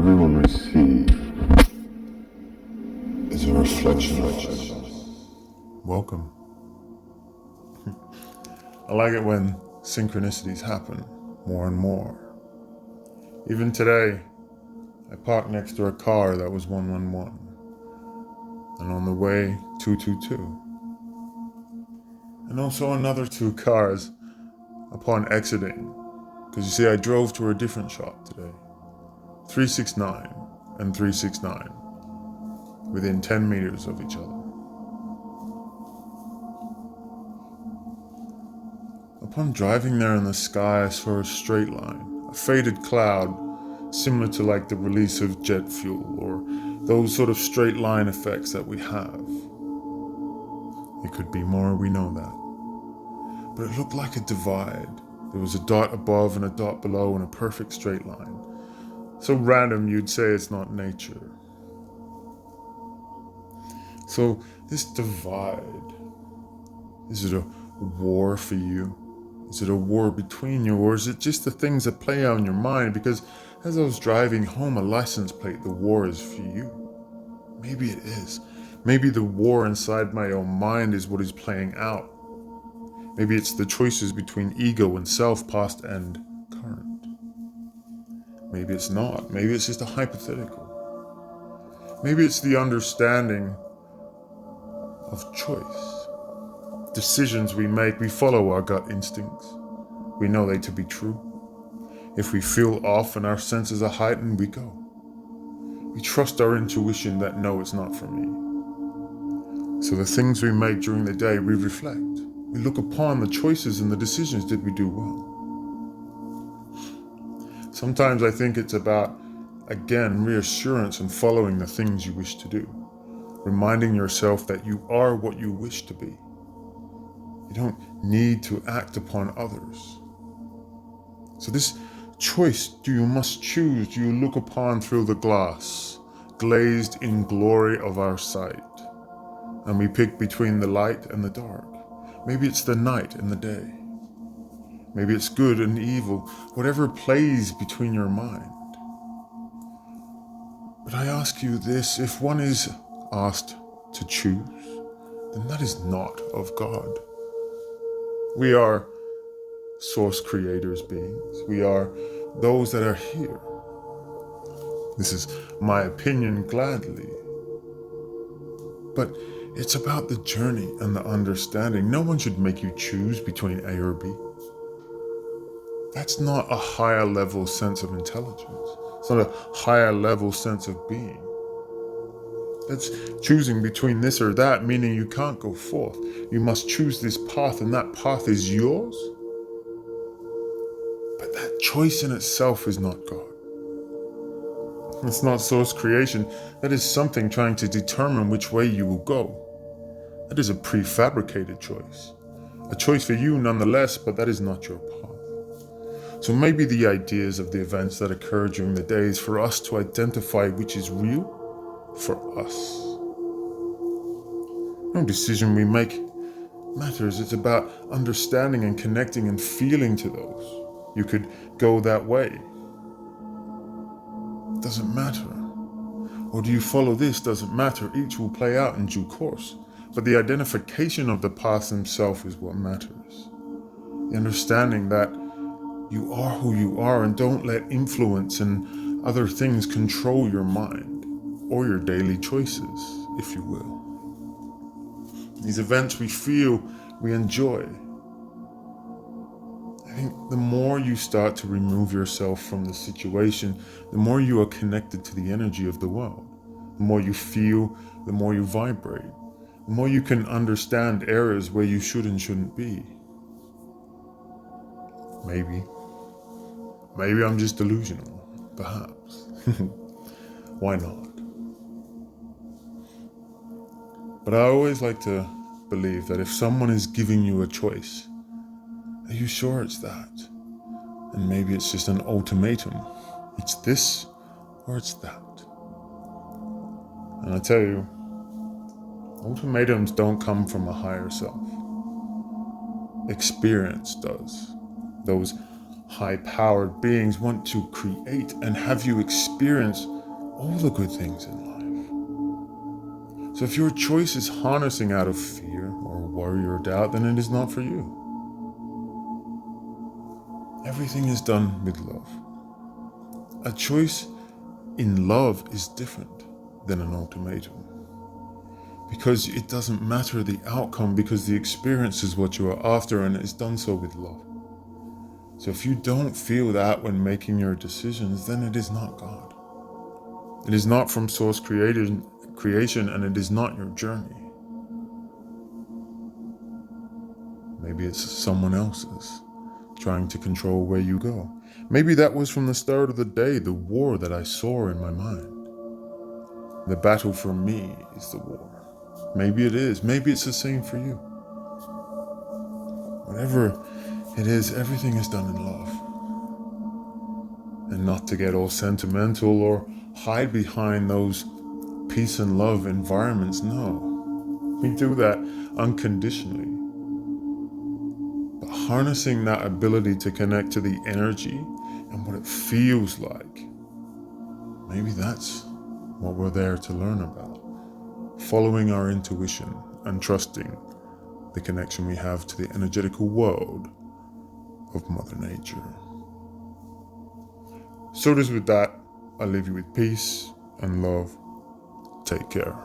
everyone receives is a reflection of us. Welcome. I like it when synchronicities happen more and more. Even today, I parked next to a car that was 111, and on the way, 222. And also another two cars upon exiting, because you see, I drove to a different shop today. 369 and 369, within 10 meters of each other. Upon driving there in the sky, I saw a straight line, a faded cloud, similar to like the release of jet fuel or those sort of straight line effects that we have. It could be more, we know that. But it looked like a divide. There was a dot above and a dot below in a perfect straight line. So random you'd say it's not nature. So this divide, is it a war for you? Is it a war between you, or is it just the things that play out in your mind? Because as I was driving home, a license plate, the war is for you. Maybe it is. Maybe the war inside my own mind is what is playing out. Maybe it's the choices between ego and self, past and current. Maybe it's not. Maybe it's just a hypothetical. Maybe it's the understanding of choice. Decisions we make, we follow our gut instincts. We know they to be true. If we feel off and our senses are heightened, we go. We trust our intuition that no, it's not for me. So the things we make during the day, we reflect. We look upon the choices and the decisions. Did we do well? Sometimes I think it's about, again, reassurance and following the things you wish to do. Reminding yourself that you are what you wish to be. You don't need to act upon others. So this choice, you must choose, do you look upon through the glass, glazed in glory of our sight? And we pick between the light and the dark. Maybe it's the night and the day. Maybe it's good and evil, whatever plays between your mind. But I ask you this, if one is asked to choose, then that is not of God. We are source creators beings. We are those that are here. This is my opinion gladly. But it's about the journey and the understanding. No one should make you choose between A or B. That's not a higher level sense of intelligence. It's not a higher level sense of being. That's choosing between this or that, meaning you can't go forth. You must choose this path, and that path is yours. But that choice in itself is not God. It's not source creation. That is something trying to determine which way you will go. That is a prefabricated choice. A choice for you nonetheless, but that is not your path. So maybe the ideas of the events that occur during the day is for us to identify which is real for us. No decision we make matters. It's about understanding and connecting and feeling to those. You could go that way. It doesn't matter. Or do you follow this? Doesn't matter. Each will play out in due course. But the identification of the path themselves is what matters. The understanding that you are who you are, and don't let influence and other things control your mind or your daily choices, if you will. These events we feel, we enjoy. I think the more you start to remove yourself from the situation, the more you are connected to the energy of the world. The more you feel, the more you vibrate. The more you can understand areas where you should and shouldn't be. Maybe I'm just delusional, perhaps. Why not? But I always like to believe that if someone is giving you a choice, are you sure it's that? And maybe it's just an ultimatum. It's this or it's that. And I tell you, ultimatums don't come from a higher self. Experience does. Those high-powered beings want to create and have you experience all the good things in life. So if your choice is harnessing out of fear or worry or doubt, then it is not for you. Everything is done with love. A choice in love is different than an ultimatum. Because it doesn't matter the outcome, because the experience is what you are after, and it is done so with love. So if you don't feel that when making your decisions, then it is not God. It is not from source creation, and it is not your journey. Maybe it's someone else's, trying to control where you go. Maybe that was from the start of the day, the war that I saw in my mind. The battle for me is the war. Maybe it is. Maybe it's the same for you. Whatever it is, everything is done in love. And not to get all sentimental or hide behind those peace and love environments. No. We do that unconditionally. But harnessing that ability to connect to the energy and what it feels like, maybe that's what we're there to learn about. Following our intuition and trusting the connection we have to the energetical world of Mother Nature. So it is with that, I leave you with peace and love. Take care.